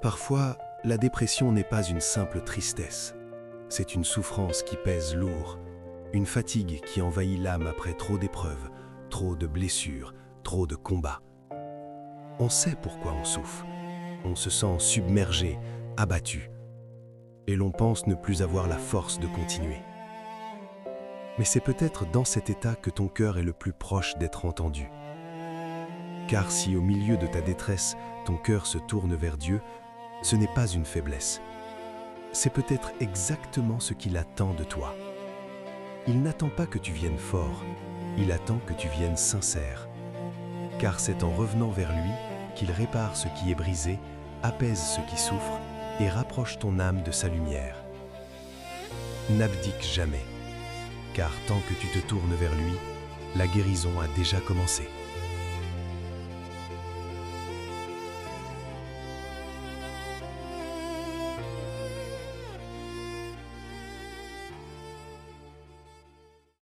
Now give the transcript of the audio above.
Parfois, la dépression n'est pas une simple tristesse. C'est une souffrance qui pèse lourd, une fatigue qui envahit l'âme après trop d'épreuves, trop de blessures, trop de combats. On sait pourquoi on souffre. On se sent submergé, abattu. Et l'on pense ne plus avoir la force de continuer. Mais c'est peut-être dans cet état que ton cœur est le plus proche d'être entendu. Car si au milieu de ta détresse, ton cœur se tourne vers Dieu, ce n'est pas une faiblesse. C'est peut-être exactement ce qu'il attend de toi. Il n'attend pas que tu viennes fort, il attend que tu viennes sincère. Car c'est en revenant vers lui qu'il répare ce qui est brisé, apaise ce qui souffre et rapproche ton âme de sa lumière. N'abdique jamais, car tant que tu te tournes vers lui, la guérison a déjà commencé.